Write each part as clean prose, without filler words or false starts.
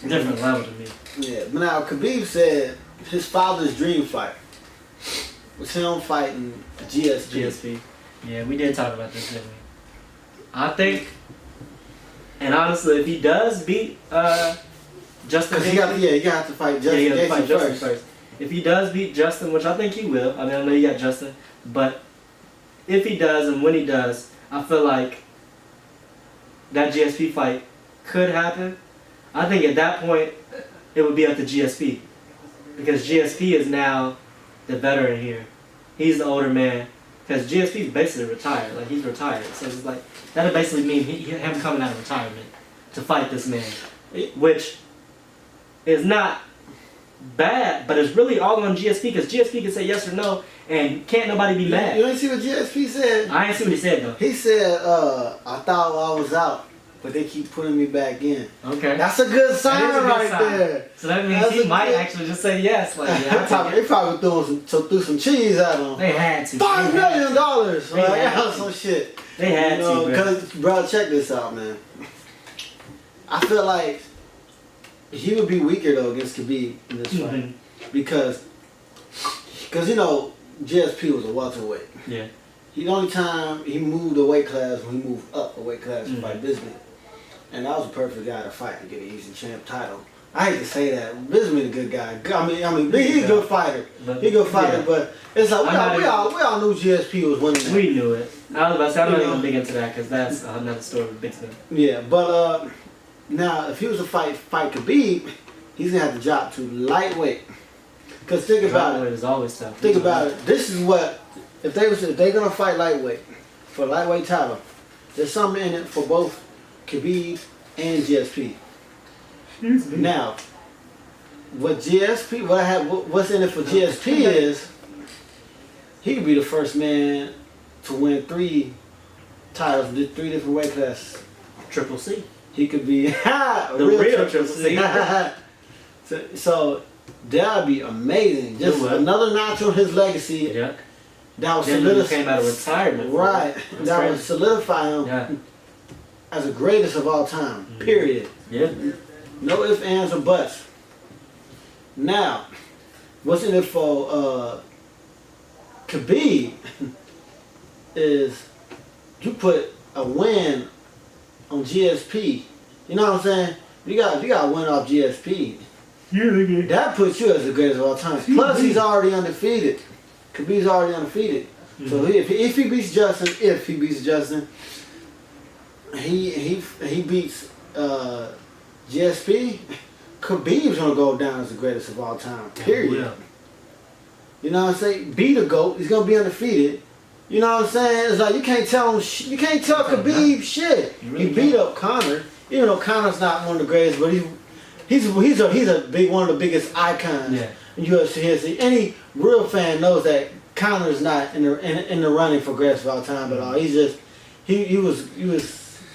Different level to me. Yeah, but now Khabib said his father's dream fight was him fighting GSP. Yeah, we did talk about this, didn't we? I think, and honestly, if he does beat Justin, he got to have to fight Justin, first. If he does beat Justin, which I think he will, I mean, I know you got Justin, but if he does and when he does, I feel like that GSP fight could happen. I think at that point, it would be up to GSP. Because GSP is now the veteran here. He's the older man. Because GSP is basically retired. Like, he's retired. So it's like, that would basically mean him coming out of retirement to fight this man. Which is not bad, but it's really all on GSP. Because GSP can say yes or no, and can't nobody be mad. You didn't see what GSP said? I didn't see what he said, though. He said, I thought I was out, but they keep putting me back in. Okay. That's a good sign there. So that means he might actually just say yes. Like, yeah, they probably threw some cheese at him. They had to. $5 million. Like, some shit. They had to. Because, bro, check this out, man. I feel like he would be weaker, though, against Khabib in this fight. Because, you know, GSP was a welterweight. Yeah. The only time he moved a weight class when he moved up a weight class to fight Bisping. And that was a perfect guy to fight to get an easy champ title. I hate to say that. Bisping a good guy. I mean, he's a good fighter. He's a good fighter, but it's like we all knew GSP was winning that. We knew it. I was about to say, I'm not even big into that because that's another story with Bisping. Yeah, but now if he was to fight Khabib, he's gonna have to drop to lightweight. Cause think about it. Is always tough. Think about it. This is what if they're gonna fight lightweight for lightweight title. There's something in it for both Khabib and GSP. Excuse me. Now, what's in it for GSP is he could be the first man to win 3 titles, 3 different weight classes. Triple C. He could be the real Triple C. so that would be amazing. Just another notch on his legacy. Yeah. That would solidify came out of retirement. Right. That would solidify him as the greatest of all time. Period. Yeah. No ifs, ands, or buts. Now, what's in it for Khabib is you put a win on GSP. You know what I'm saying? You got to win off GSP. That puts you as the greatest of all time. Plus, he's already undefeated. Khabib's already undefeated. So if he beats Justin, he beats GSP, Khabib's gonna go down as the greatest of all time. Period. Yeah. You know what I'm saying? Be the GOAT. He's gonna be undefeated. You know what I'm saying? It's like you can't tell Khabib shit. Really he beat up Conor, even though Conor's not one of the greatest, but he's a big one of the biggest icons in UFC history. Any real fan knows that Conor's not in the running for greatest of all time at all. He's just he was.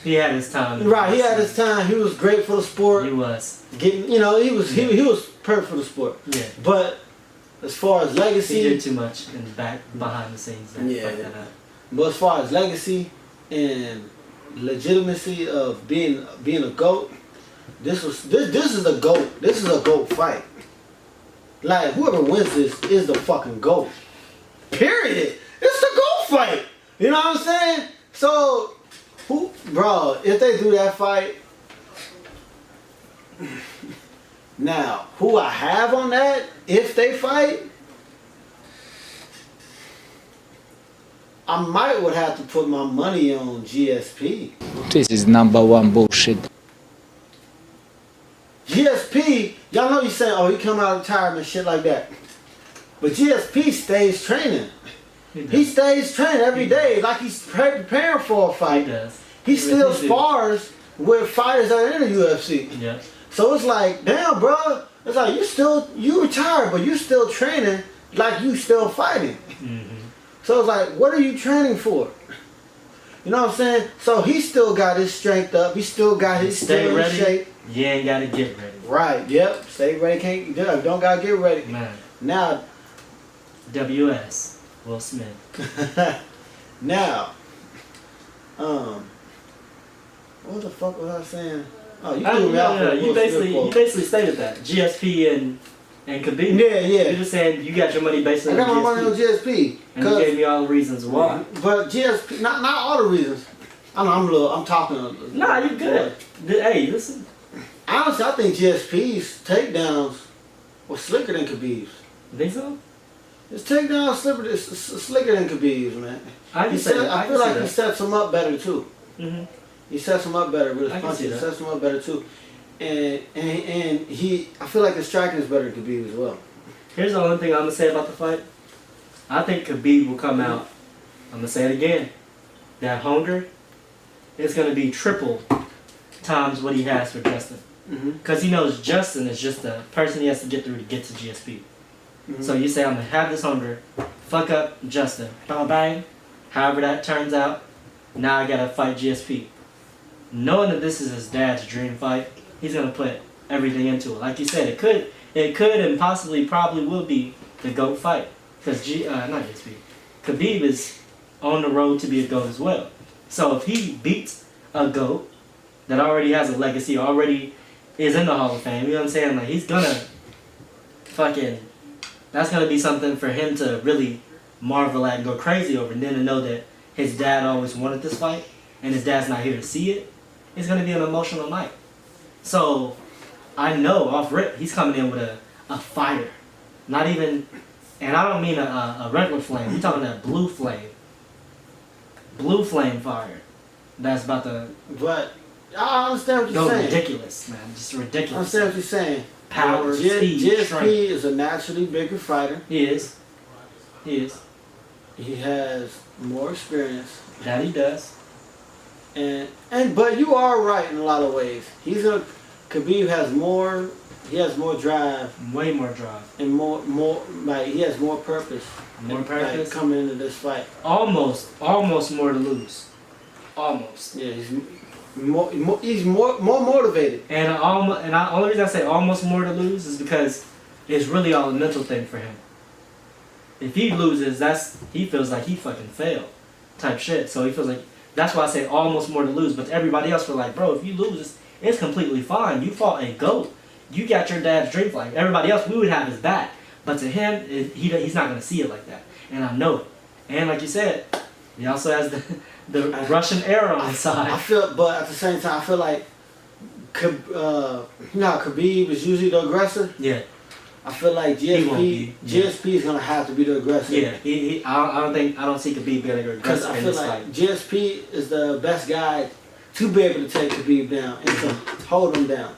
He had his time. Right, he had his time. He was great for the sport. He was. He was perfect for the sport. Yeah. But as far as legacy, he did too much in the behind the scenes. But as far as legacy and legitimacy of being a GOAT, this is a GOAT. This is a GOAT fight. Like whoever wins this is the fucking GOAT. Period. It's the GOAT fight. You know what I'm saying? So. If they do that fight, now, who I have on that, if they fight, I would have to put my money on GSP. This is #1 bullshit. GSP, y'all know you saying, oh, he come out of retirement, shit like that. But GSP stays training. He stays training every day like he's preparing for a fight. He does. He still spars with fighters that are in the UFC. Yeah. So it's like, damn, bro. It's like you retired, but you still training like you still fighting. So it's like, what are you training for? You know what I'm saying? So he still got his strength up. He still got his stay ready. Shape. You ain't gotta get ready. Right. Yep. Stay ready. Don't gotta get ready. Man. Now. WS. Will Smith. Now. What the fuck was I saying? Oh, you threw me out for you basically stated that GSP and Khabib. Yeah. You're just saying you got your money based on I got GSP. my money on GSP. And you gave me all the reasons why. But GSP, not all the reasons. I'm talking. Nah, you good. Hey, listen. Honestly, I think GSP's takedowns were slicker than Khabib's. You think so? His takedowns slicker than Khabib's, man. I feel like he sets him up better too. Mm-hmm. He sets him up better with his punches. He sets him up better too. And I feel like his striking is better than Khabib as well. Here's the only thing I'm gonna say about the fight. I think Khabib will come out. I'm gonna say it again. That hunger is gonna be triple times what he has for Justin. Because he knows Justin is just the person he has to get through to get to GSP. So you say, I'm going to have this hunger, fuck up Justin, bang, bang. However that turns out, now I got to fight GSP. Knowing that this is his dad's dream fight, he's going to put everything into it. Like you said, it could and possibly probably will be the GOAT fight. Because, not GSP, Khabib is on the road to be a GOAT as well. So if he beats a GOAT that already has a legacy, already is in the Hall of Fame, you know what I'm saying? Like, he's gonna that's gonna be something for him to really marvel at and go crazy over. And then to know that his dad always wanted this fight and his dad's not here to see it, it's gonna be an emotional night. So I know off rip he's coming in with a fire. Not even, and I don't mean a regular flame, you're talking that blue flame. Blue flame fire. That's about to I understand what you're saying. Ridiculous, man. Just ridiculous. I understand what you're saying. Power, speed, GSP strength. is a naturally bigger fighter. He is. He has more experience. That he does. But you are right in a lot of ways. Khabib has more. He has more drive. Way more drive. And more like he has more purpose. More purpose. Like, coming into this fight. Almost more to lose. Almost. Yeah, he's more motivated. And the only reason I say almost more to lose is because it's really all a mental thing for him. If he loses, he feels like he fucking failed, type shit. So he feels like that's why I say almost more to lose. But to everybody else, we're like, bro, if you lose, it's completely fine. You fought a GOAT. You got your dad's dream fight. Everybody else, we would have his back. But to him, he's not gonna see it like that. And I know it. And like you said, he also has the Russian air on his side. But at the same time, I feel like, you know how Khabib is usually the aggressor? Yeah. I feel like GSP is gonna have to be the aggressor. Yeah. I don't see Khabib being the aggressor in this fight. GSP is the best guy to be able to take Khabib down and to hold him down.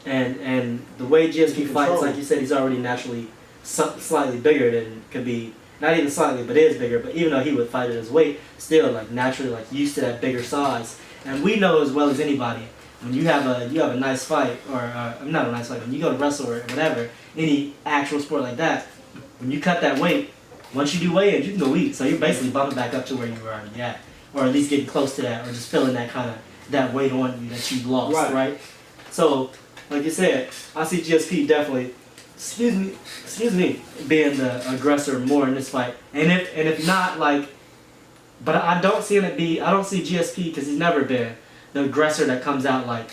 And the way GSP fights, like you said, he's already naturally slightly bigger than Khabib. Not even slightly, but is bigger. But even though he would fight at his weight, still like naturally like used to that bigger size. And we know as well as anybody, when you have a nice fight, or not a nice fight, when you go to wrestle or whatever, any actual sport like that, when you cut that weight, once you do weigh-ins, you can go eat. So you're basically bumping back up to where you were already at, or at least getting close to that, or just feeling that weight on you that you lost, right? So, like you said, I see GSP definitely. Excuse me, being the aggressor more in this fight, and if not, like, but I don't see GSP because he's never been the aggressor that comes out like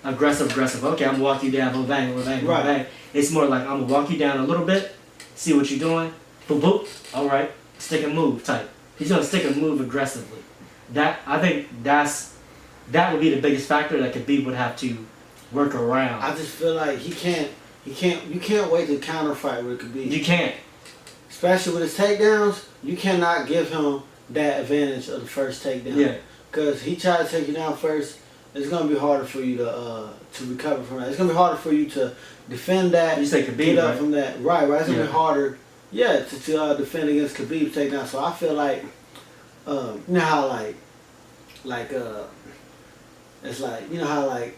aggressive. Okay, I'm gonna walk you down, bang, bang. It's more like I'm gonna walk you down a little bit, see what you're doing, boop boop. All right, stick and move type. He's gonna stick and move aggressively. I think that would be the biggest factor that Khabib would have to work around. I just feel like you can't wait to counter fight with Khabib. You can't. Especially with his takedowns, you cannot give him that advantage of the first takedown. Yeah. Because he tried to take you down first, it's going to be harder for you to recover from that. It's going to be harder for you to defend that. You say Khabib, get up right? from that. Right. It's going to be harder, to defend against Khabib's takedown. So I feel like, you know how it's like, you know how like,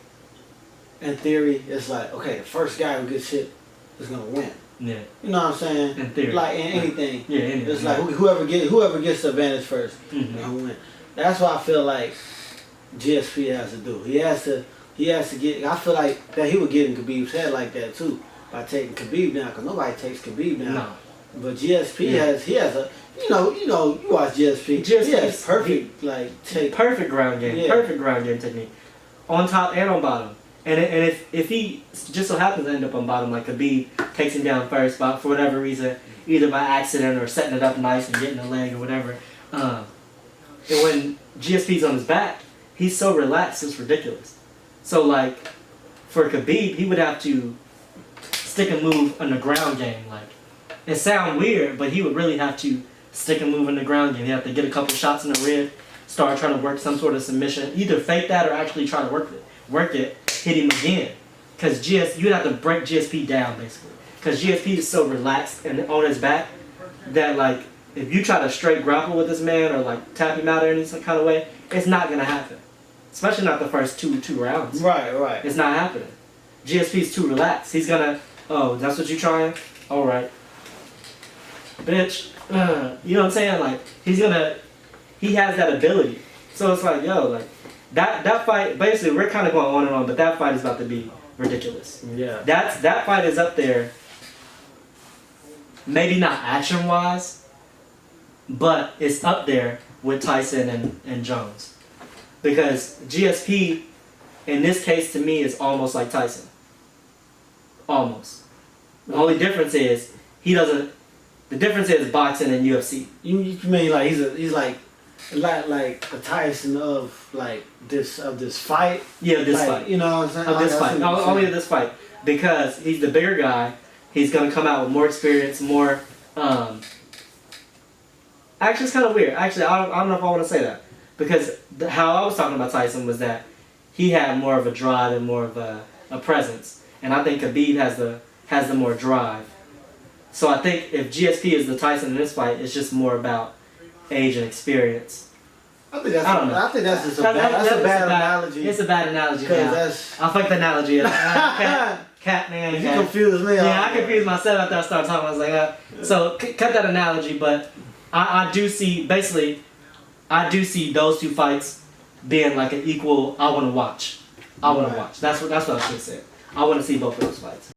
in theory, it's like, okay, the first guy who gets hit is gonna win. Yeah. You know what I'm saying? In theory. Like in anything. Yeah, anything. It's like whoever gets the advantage first, gonna win. That's what I feel like GSP has to do. He has to get. I feel like that he would get in Khabib's head like that too by taking Khabib down, because nobody takes Khabib down. No. But GSP has a. You watch GSP. GSP he has perfect ground game. Yeah. Perfect ground game technique. on top and on bottom. And if he just so happens to end up on bottom, like Khabib takes him down first, but for whatever reason, either by accident or setting it up nice and getting a leg or whatever, and when GSP's on his back, he's so relaxed, it's ridiculous. So like, for Khabib, he would have to stick and move on the ground game. Like, it sounds weird, but he would really have to stick and move in the ground game. He'd have to get a couple shots in the rib, start trying to work some sort of submission, either fake that or actually try to work it, hit him again. Because you'd have to break GSP down, basically. Because GSP is so relaxed and on his back that, like, if you try to straight grapple with this man or, like, tap him out in any kind of way, it's not going to happen. Especially not the first two rounds. Right. It's not happening. GSP's too relaxed. He's going to, oh, that's what you trying? All right. Bitch. You know what I'm saying? Like, he has that ability. So it's like, yo, like, that fight, basically, we're kind of going on and on, but that fight is about to be ridiculous. Yeah. That fight is up there, maybe not action-wise, but it's up there with Tyson and Jones. Because GSP, in this case, to me, is almost like Tyson. Almost. The only difference is, the difference is boxing and UFC. You mean like he's like a Tyson of this fight? Yeah, this like, fight. You know what I'm saying? Of this fight. Only of this fight. Because he's the bigger guy. He's going to come out with more experience, more... Actually, it's kind of weird. Actually, I don't know if I want to say that. Because how I was talking about Tyson was that he had more of a drive and more of a presence. And I think Khabib has the more drive. So I think if GSP is the Tyson in this fight, it's just more about age and experience. I think that's just a bad analogy. It's a bad analogy. That's... I'll fuck the analogy. Cat man. You confused me. Yeah, I confused myself after I started talking. I was like, so cut that analogy. But I do see, basically, those two fights being like an equal. I want to watch. That's what I should have said. I want to see both of those fights.